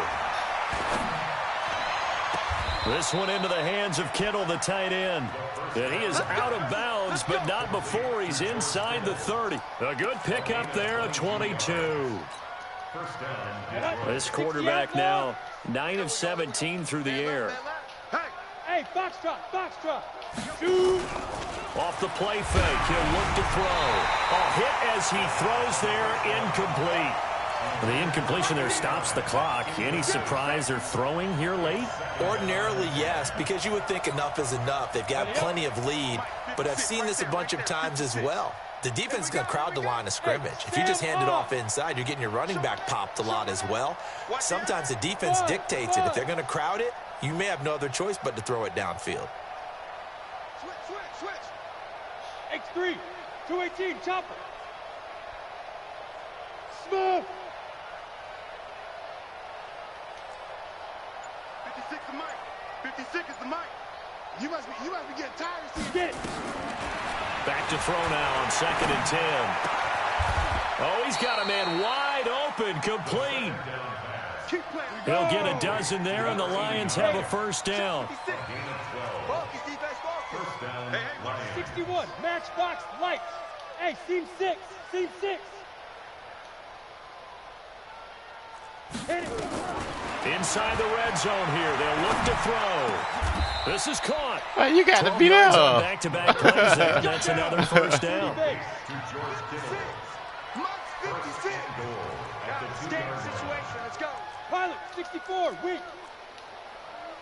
This one into the hands of Kittle, the tight end. And he is out of bounds, but not before he's inside the 30. A good pickup there, a 22. This quarterback now 9 of 17 through the air. Hey, foxtrot. Shoot. Off the play fake, he'll look to throw. A hit as he throws there, incomplete. The incompletion there stops the clock. Any surprise they're throwing here late? Ordinarily, yes, because you would think enough is enough. They've got plenty of lead, but I've seen this a bunch of times as well. The defense is going to crowd the line of scrimmage. If you just hand it off inside, you're getting your running back popped a lot as well. Sometimes the defense dictates it. If they're going to crowd it, you may have no other choice but to throw it downfield. Switch. X3, 218, chopper. Smooth. 56 is Mike. 56 is the Mike. You must be getting tired of seeing it. Back to throw now on 2nd and 10. Oh, he's got a man wide open, complete. He'll get a dozen there, and the Lions have a 1st down. 61, matchbox lights. Hey, seam 6. Hit it. Inside the red zone here, they'll look to throw. This is caught. Well, you got to beat up. Back-to-back plays there. That's another 1st down. Situation. Let's go. Pilot, 64, weak.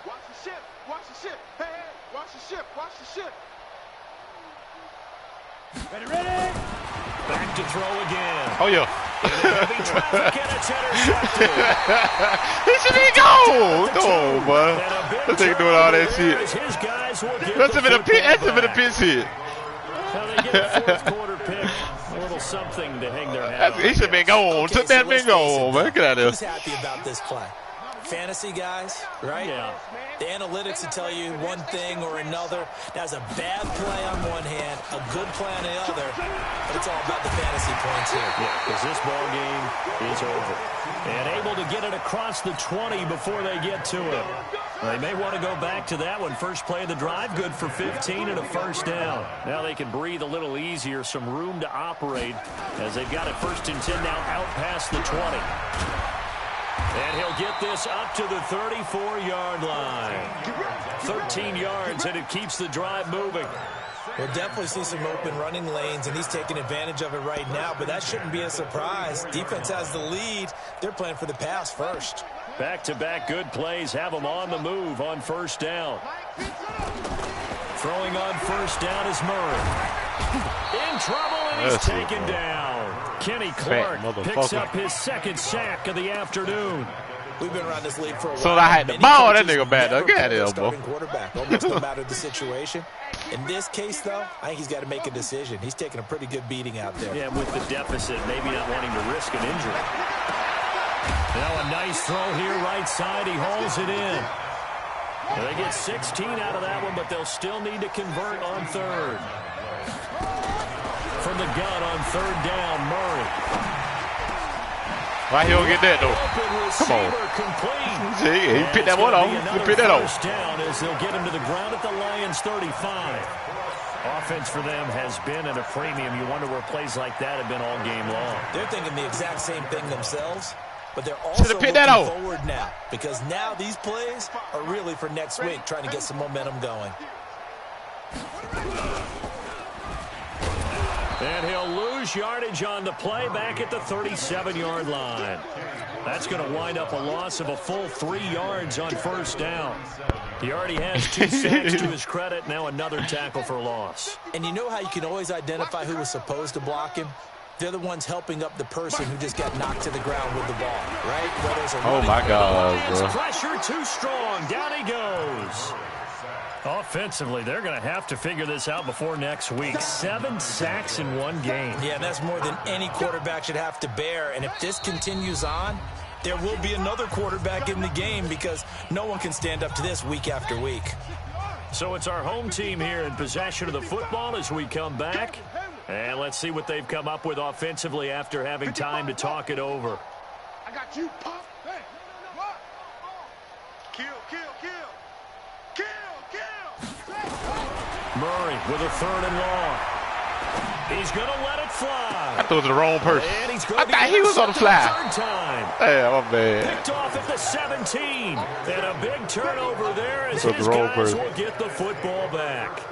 Watch the ship. Hey, watch the ship. Ready. Back to throw again. Oh, yeah. Heavy traffic, and it's intercepted. He should be gone. Come on, boy. That nigga doing all that shit. That's a bit of pitch hit. So they get a 4th quarter pick. A little something to hang their hat on. He should have been gone. Took that man gone, man. Get out of Who's there. happy about this play? Fantasy guys, right? Yeah. The analytics will tell you one thing or another. That's a bad play on one hand, a good play on the other, but it's all about the fantasy points here. Yeah, because this ball game is over. And able to get it across the 20 before they get to it. They may want to go back to that one. First play of the drive, good for 15 and a 1st down. Now they can breathe a little easier, some room to operate as they've got it 1st and 10 now out past the 20. And he'll get this up to the 34-yard line. 13 yards, and it keeps the drive moving. We'll definitely see some open running lanes, and he's taking advantage of it right now, but that shouldn't be a surprise. Defense has the lead. They're playing for the pass first. Back-to-back good plays have them on the move on 1st down. Throwing on 1st down is Murray. In trouble, and he's taken down. Kenny Clark picks up his 2nd sack of the afternoon. We've been around this league for a while. So I had the ball, that nigga back there. Get out of here, boy. Quarterback, almost no matter the situation. In this case, though, I think he's got to make a decision. He's taking a pretty good beating out there. Yeah, with the deficit, maybe not wanting to risk an injury. Now a nice throw here, right side. He hauls it in. They get 16 out of that one, but they'll still need to convert on 3rd. From the gun on 3rd down, Murray. Why he don't get that, though? Come on. See, he picked that one off. He picked that off. Down as they'll get him to the ground at the Lions' 35. Offense for them has been at a premium. You wonder where plays like that have been all game long. They're thinking the exact same thing themselves, but they're also looking forward now because now these plays are really for next week, trying to get some momentum going. And he'll lose yardage on the play back at the 37-yard line. That's going to wind up a loss of a full 3 yards on 1st down. He already has 2 sacks to his credit. Now another tackle for loss. And you know how you can always identify who was supposed to block him? They're the ones helping up the person who just got knocked to the ground with the ball, right? Oh, my God, bro. Pressure too strong. Down he goes. Offensively, they're going to have to figure this out before next week. 7 sacks in one game. Yeah, that's more than any quarterback should have to bear. And if this continues on, there will be another quarterback in the game because no one can stand up to this week after week. So it's our home team here in possession of the football as we come back. And let's see what they've come up with offensively after having time to talk it over. I got you, Pop. Hey, what? Kill, kill, kill. Kill, kill. Murray with a 3rd and long. He's going to let it fly. I thought it was the wrong person. I thought he was on the fly. Hey, my bad. Picked off at the 17. And a big turnover there as his guys will get the football back.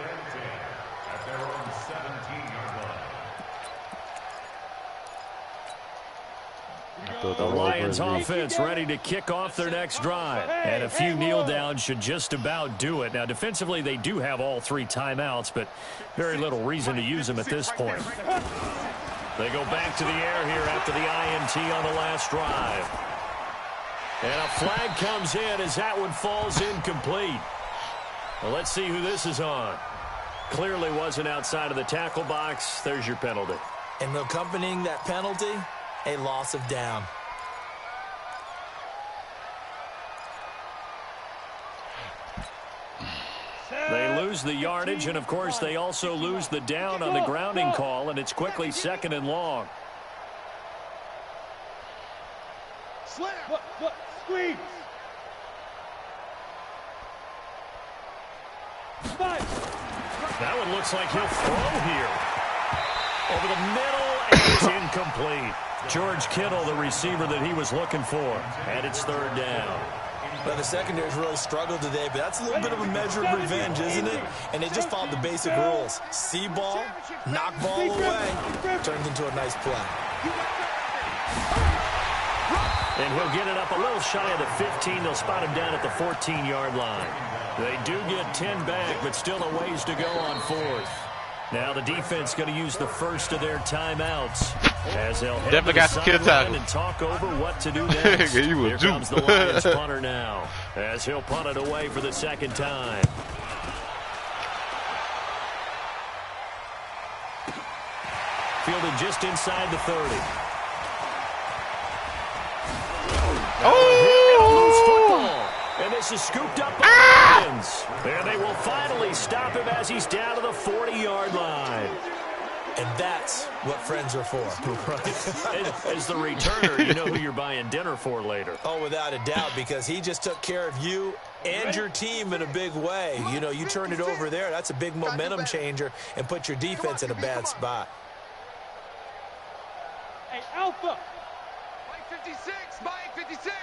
The Lions offense ready to kick off their next drive. And a few kneel downs should just about do it. Now, defensively, they do have all 3 timeouts, but very little reason to use them at this point. They go back to the air here after the INT on the last drive. And a flag comes in as that one falls incomplete. Well, let's see who this is on. Clearly wasn't outside of the tackle box. There's your penalty. And accompanying that penalty, a loss of down. They lose the yardage, and, of course, they also lose the down on the grounding call, and it's quickly 2nd and long. Slam. Squeeze. That one looks like he'll throw here. Over the middle, and it's incomplete. George Kittle, the receiver that he was looking for, and it's 3rd down. Well, the secondary's really struggled today, but that's a little bit of a measure of revenge, isn't it? And they just followed the basic rules. See ball, knock ball away, turns into a nice play. And he'll get it up a little shy of the 15. They'll spot him down at the 14-yard line. They do get 10 back, but still a ways to go on 4th. Now the defense going to use the first of their timeouts as they'll head to the sideline and talk over what to do next. Here comes the Lions punter now as he'll punt it away for the 2nd time. Fielded just inside the 30. And this is scooped up by the Lions. And they will finally stop him as he's down to the 40-yard line. And that's what friends are for. Right. As the returner, you know who you're buying dinner for later. Oh, without a doubt, because he just took care of you and your team in a big way. You know, you turn it over there, that's a big momentum changer and put your defense in a bad spot. Hey, Alpha. Mike 56, Mike 56.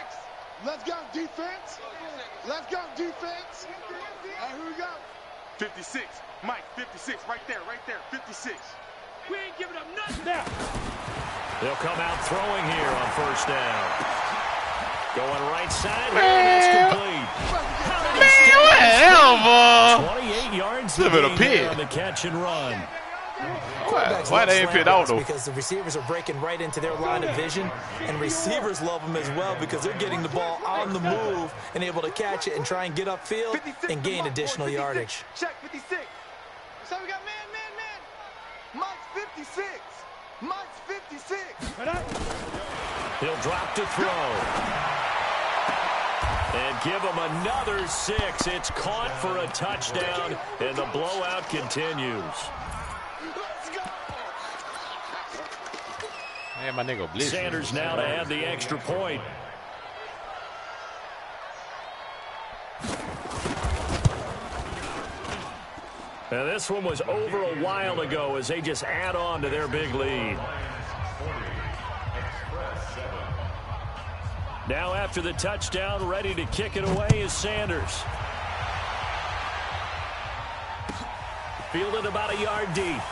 Let's go, defense. Let's go, defense. All right, here we go. 56, Mike 56, right there, 56. We ain't giving up nothing now. They'll come out throwing here on 1st down. Going right side, and it's complete. 28 yards on the catch and run. Why they ain't picked out though? Because the receivers are breaking right into their line of vision, and receivers love them as well because they're getting the ball on the move and able to catch it and try and get upfield and gain additional yardage. Check 56. So we got man. Mike's 56. Mike's 56. He'll drop to throw. And give him another 6. It's caught for a touchdown, and the blowout continues. Man, my nigga blitz. Sanders now to add the extra point. Now this one was over a while ago as they just add on to their big lead. Now after the touchdown, ready to kick it away is Sanders. Fielded about a yard deep.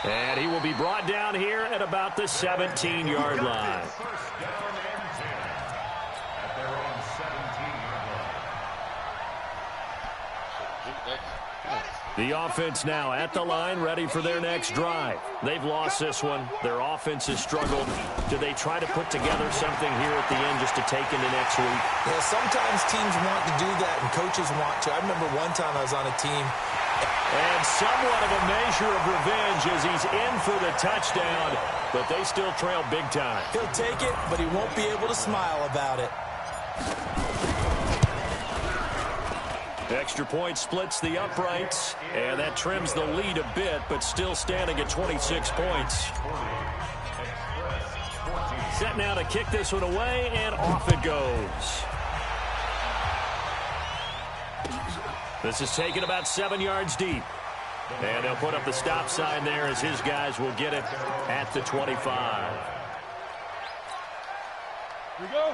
And he will be brought down here at about the 17-yard line. The offense now at the line, ready for their next drive. They've lost this one. Their offense has struggled. Do they try to put together something here at the end just to take into next week? Yeah, sometimes teams want to do that and coaches want to. I remember one time I was on a team. And somewhat of a measure of revenge as he's in for the touchdown. but they still trail big time. He'll take it, but he won't be able to smile about it. Extra point splits the uprights, and that trims the lead a bit, but still standing at 26 points. Set now to kick this one away, and off it goes. This is taken about 7 yards deep. And they'll put up the stop sign there as his guys will get it at the 25.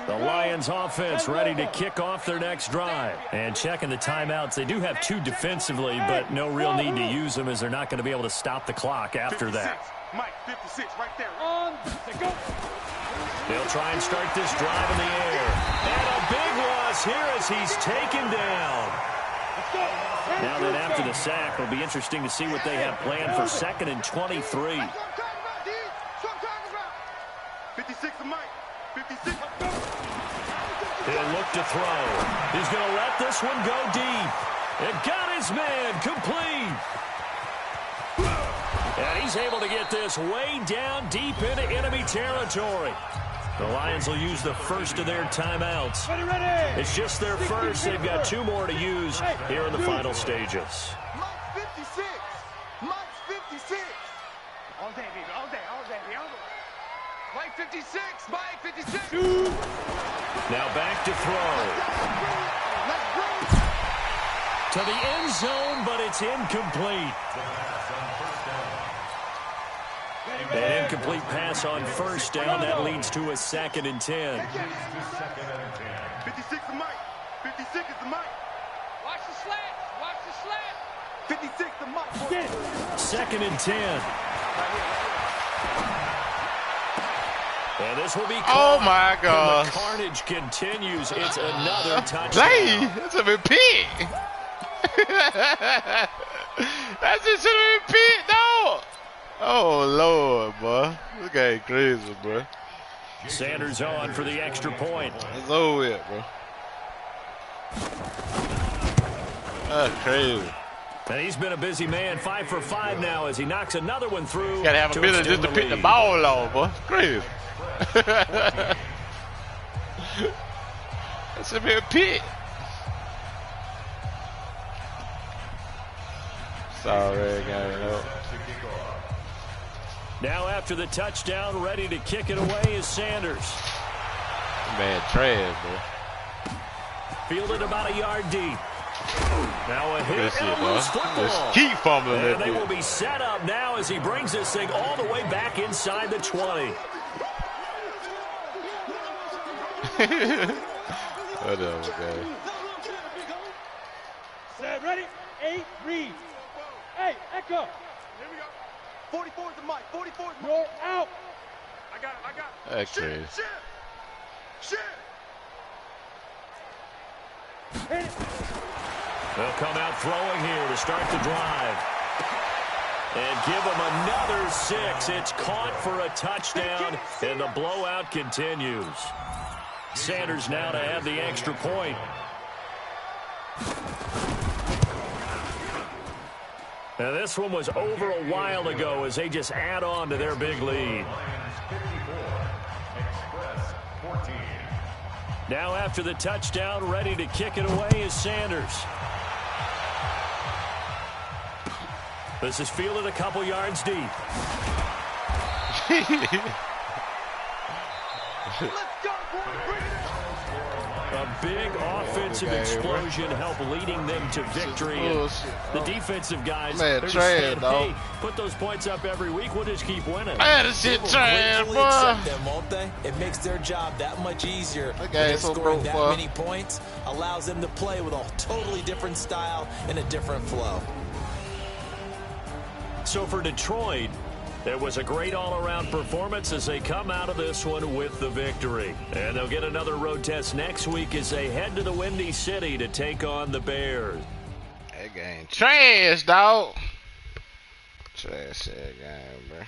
The Lions offense ready to kick off their next drive. And checking the timeouts, they do have 2 defensively, but no real need to use them as they're not going to be able to stop the clock after that. Mike, 56 right there. They'll try and start this drive in the air. And a big loss here as he's taken down. Now then, after the sack, it'll be interesting to see what they have planned for 2nd and 23. 56 to Mike. 56. He'll look to throw. He's going to let this one go deep. It got his man complete. And he's able to get this way down deep into enemy territory. The Lions will use the first of their timeouts. It's just their first. They've got 2 more to use here in the final stages. Mike's 56. Mike's 56. All day, baby. All day. All day. All day. Mike 56. Mike 56. Now back to throw. To the end zone, but it's incomplete. An incomplete pass on first down. That leads to a 2nd and 10. 56 to Mike. 56 is the Mike. Watch the slant. Watch the slant. 56 to Mike. 2nd and 10. And this will be Oh my God! The carnage continues. It's another touchdown. Play. That's a big pick. That's just a big pick, no. Oh Lord, boy, this guy crazy, bro. Sanders on for the extra point. It's over with, bro. That's crazy. And he's been a busy man, 5 for 5 now as he knocks another one through. Gotta have a minute just to pick the ball off, boy. It's crazy. That's a big pick. Sorry, guys. Now after the touchdown, ready to kick it away is Sanders. Man, trash, bro. Fielded about a yard deep. Now a hit That's and it, a loose bro. football. Just keep fumbling And that they dude. will be set up now as he brings this thing all the way back inside the 20. Whatever, guys. Set, ready? 8, read. Hey, echo. Here we go. 44 is the Mike. 44 is You're out. I got it. That's crazy. Shit. They'll come out throwing here to start the drive. And give him another 6. It's caught for a touchdown, and the blowout continues. Sanders now to add the extra point. Now this one was over a while ago as they just add on to their big lead. Now after the touchdown, ready to kick it away is Sanders. This is fielded a couple yards deep. A big offensive explosion helped leading them to victory. And the defensive guys, Man, they're just trash, saying, dog. hey, put those points up every week. We'll just keep winning. Man, this shit trash, Gratefully boy. accept them, won't they? It makes their job that much easier. That When guy they're is so scoring broke, that boy. many points allows them to play with a totally different style and a different flow. So for Detroit, it was a great all-around performance as they come out of this one with the victory. And they'll get another road test next week as they head to the Windy City to take on the Bears. That game trash, dog. Trash that game, bro.